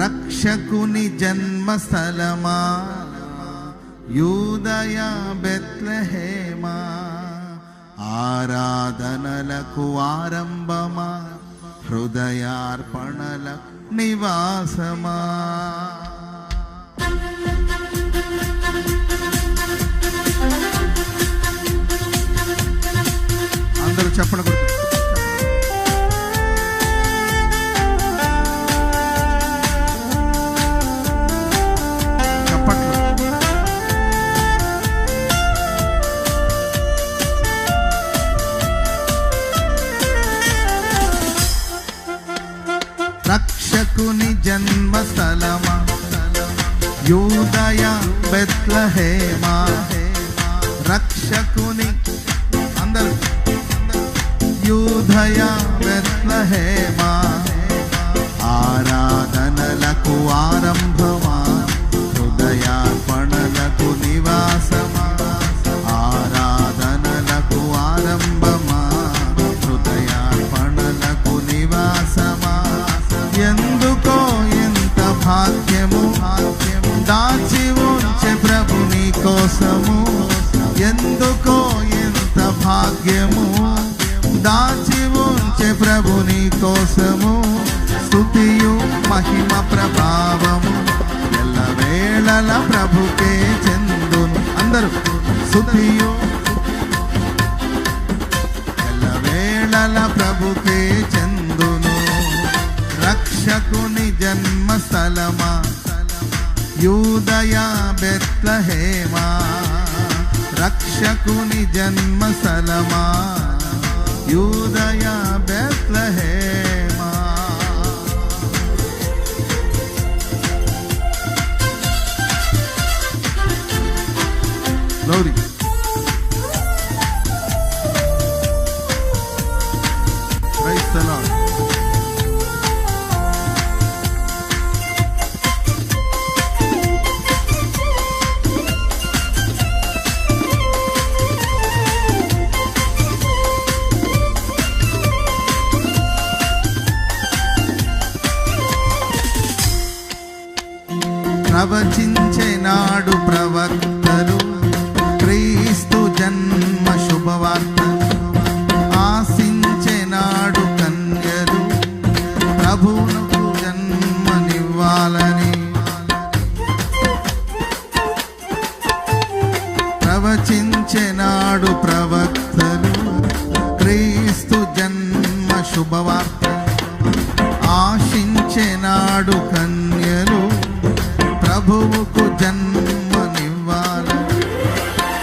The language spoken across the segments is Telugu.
రక్షకుని జన్మస్థలమా, యూదయ బెత్లెహేమా, ఆరాధనలకు ఆరంభమా, హృదయార్పణల నివాసమా. అందరూ చెప్పండి. రక్షకుని జన్మస్థలమా, యూదయ బెత్లెహేమా, రక్షకుని అందరూ యూదయ బెత్లెహేమా, ఆరాధనలకు ఆరంభమా, హృదయార్పణలకు నివాసమా, ఆరాధనలకు ఆరంభమా, హృదయార్పణలకు నివాసమా. ఎందుకో ఎంత భాగ్యము దాచి ఉంచే ప్రభు నీ కోసము, ఎందుకో ఎంత భాగ్యము దాచి ఉంచే ప్రభు నీ కోసము. స్తుతియు మహిమ ప్రభావము ఎల్లవేళల ప్రభుకే చెందును. అందరూ స్తుతియు ఎల్లవేళల ప్రభుకే చెందును. రక్షకుని జన్మస్థలమా, యూదయ బెత్లెహేమా, రక్షకుని జన్మస్థలమా, యూదయ బెత్లెహేమా. గ్లోరీ. Praise the lord. ప్రవచించే నాడు ప్రవక్తలు క్రీస్తు జన్మ శుభవార్తను, ఆశించే నాడు కన్యలు ప్రభువునకు జన్మనివ్వాలని. ప్రవచించే నాడు ప్రవక్తలు క్రీస్తు జన్మ శుభవార్తను, ఆశించే నాడు కన్యలు ప్రభువుకు జన్మనివ్వాలి.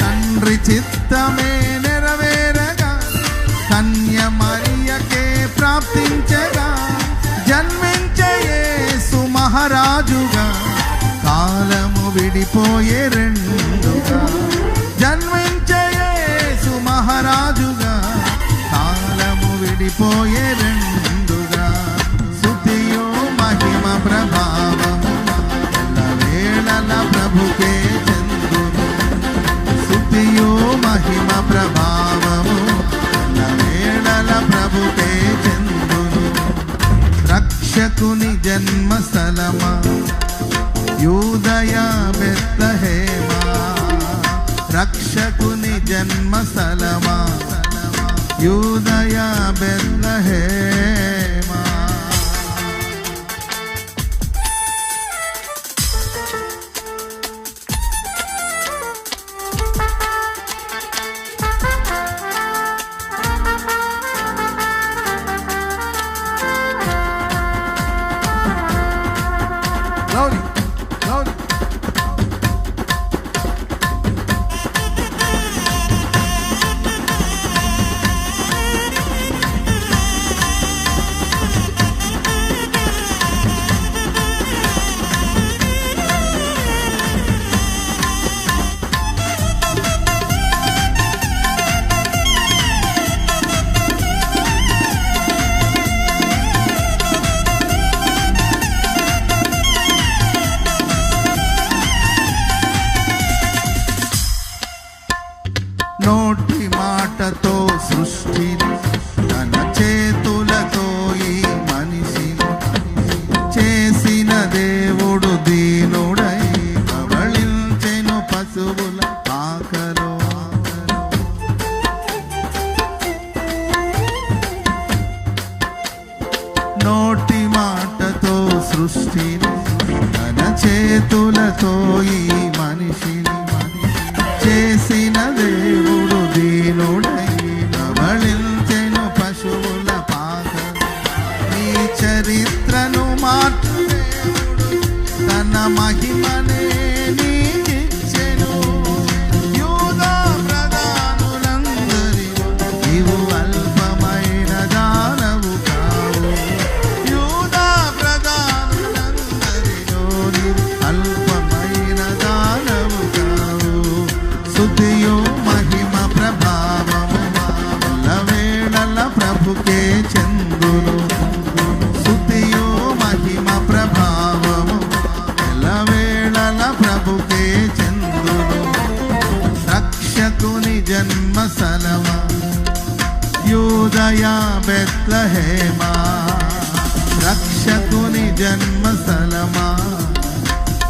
తండ్రి చిత్తమే నెరవేరగా కన్య మరియకే ప్రాప్తించగా, జన్మించే యేసు మహారాజుగా కాలము విడిపోయే రెండుగా. జన్మించే యేసు మహారాజుగా కాలము విడిపోయే రెండుగా. స్తుతియు మహిమ ప్రభావము ప్రభుకే చెందును. స్తుతియు మహిమ ప్రభావము ఎల్లవేళల ప్రభుకే చెందును. రక్షకుని జన్మస్థలమా, యూదయ బెత్లెహేమా, రక్షకుని జన్మస్థలమా, యూదయ బెత్లెహేమా. Glory, glory. దేవుడు దీనుడై కబళించెను పశువుల ఆకలో. నోటి మాటతో సృష్టిని తన చేతులతో ఈ మనిషిని చేసిన దేవుడు దీనుడై కబళించెను పశువుల పాకలో. నీ చరిత్రను మార్చు దేవుడు తన మహిమనే నీకిచ్చెను. యూదా ప్రధానులందరిలో నీవు అల్పమైన దానవు కావు. యూదా ప్రధానులందరిలో నీవు అల్పమైన దానవు కావు. స్తుతియు మహిమ ప్రభావము ఎల్లవేళల ప్రభుకే చెందును. స్తుతియు మహిమ ప్రభావము ఎల్లవేళల ప్రభుకే చెందును. రక్షకుని జన్మ స్థలమా యూదయ బెత్లెహేమా. రక్షకుని జన్మ స్థలమా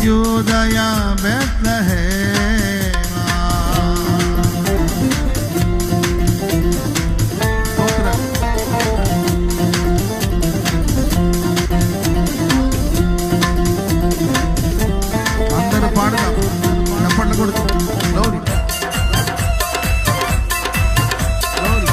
యూదయ బెత్లెహేమా. అందరూ పాడదాం, చప్పట్లు కొడుతూ. Glory glory.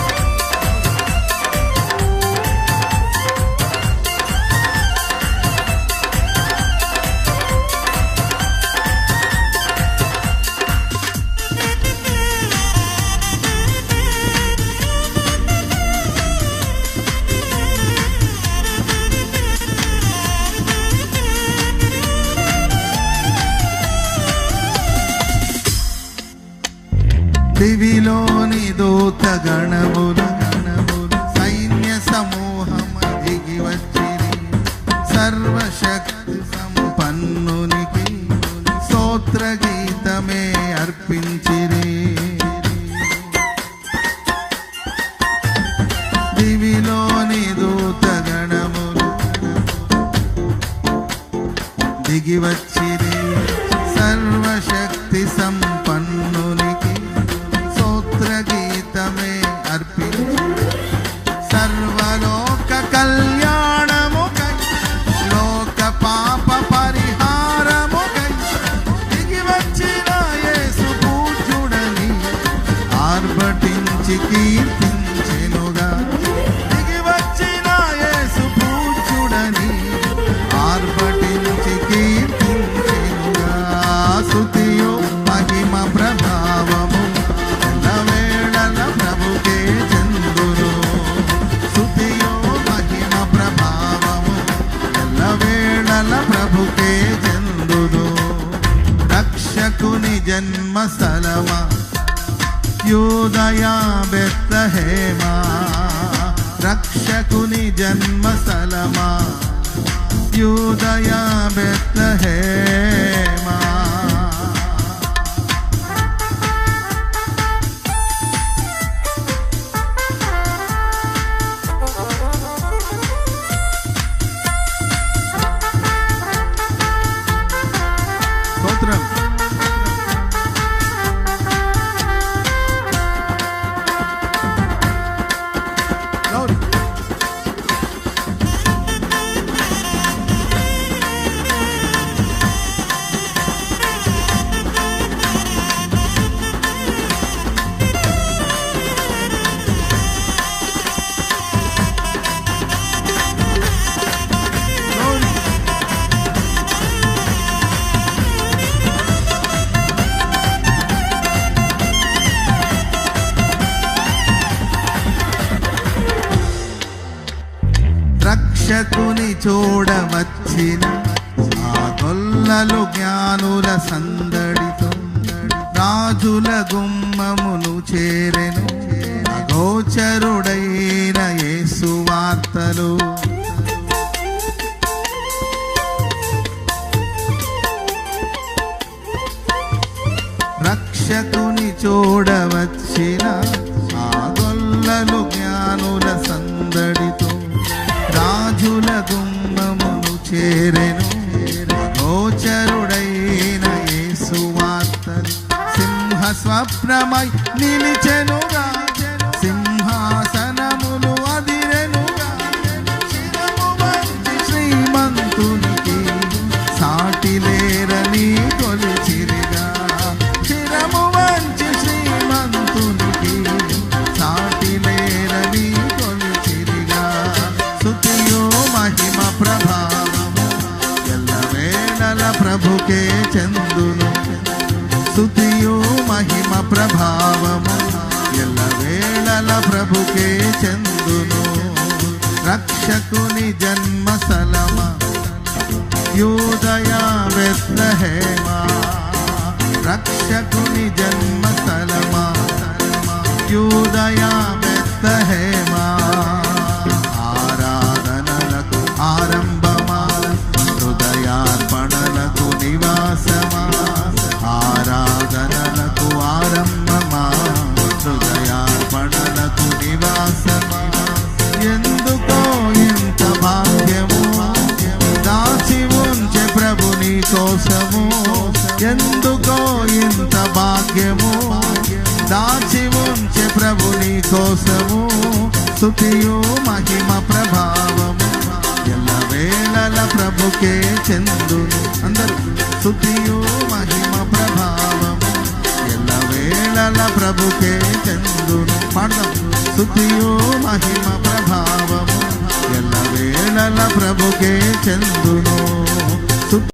దివిలోని దూత గణములు సైన్య సమూహము దిగి వచ్చిరి. సర్వశక్తి సంపన్నునికి స్తోత్ర గీతమే అర్పించిరి. దివిలోని దూత గణములు దిగి వచ్చిరి. సర్వశక్తి సంపన్నునికి స్తోత్ర గీతమే అర్పించి. సర్వలోక కళ్యాణము కై లోక పాప పరిహారము కై దిగి వచ్చిన యేసు పూజ్యుడని ఆర్భటించి కీర్తించెనుగా. దిగి వచ్చిన యేసు పూజ్యుడని ఆర్భటించి కీర్తించెనుగా. స్తుతియు మహిమ ప్రభావము ఎల్లవేళల ప్రభుకే చెందును. స్తుతియు మహిమ ప్రభావము ఎల్లవేళల ప్రభుకే చెందును. రక్షకుని జన్మ స్థలమా యూదయ బెత్లెహేమా. రక్షకుని జన్మ స్థలమా యూదయ బెత్లెహేమా. స్తోత్రం. గ్లోరీ. రక్షకుని చూడవచ్చిన ఆ గొల్లలు జ్ఞానుల సందడితో రాజుల గుమ్మమును చేరెను. అగోచరుడైన యేసు వార్తలు. రక్షకుని చూడవచ్చిన ఆ గొల్లలు జ్ఞానుల సందడితో రాజుల గుమ్మమును చేరెను. స్వప్నమై నిలిచెనుగా, సింహాసనములు అదిరెనుగా, శిరము వంచి శ్రీమంతునికి సాటి లేరని కొలిచిరిగా, శిరము వంచి శ్రీమంతునికి సాటి లేరని కొలిచిరిగా. స్తుతియు మహిమ ప్రభావము ఎల్లవేళల ప్రభుకే చెందును, స్తుతియు మహిమ ప్రభావము ఎల్లవేళల ప్రభుకే చెందును. రక్షకుని జన్మస్థలమా యూదయ బెత్లెహేమా, రక్షకుని జన్మస్థలమా యూదయ బెత్లెహేమా. ఆరాధనలకు ఆరంభమా, హృదయార్పణలకు నివాసమా, ఆరాధనలకు ఆరంభమా, హృదయార్పణలకు నివాసమా. ఎందుకో ఇంత భాగ్యము దాచి ఉంచే ప్రభు నీ కోసము, ఎందుకో ఇంత భాగ్యము దాచి ఉంచే ప్రభు నీ కోసము. స్తుతియు మహిమ ప్రభావము ఎల్లవేళల ప్రభుకే చెందును. అందరూ స్తుతియు మహిమ ప్రభావము ఎల్లవేళల ప్రభుకే చెందును. పాడదాం. స్తుతియు మహిమ ప్రభావము ఎల్లవేళల ప్రభుకే చెందును.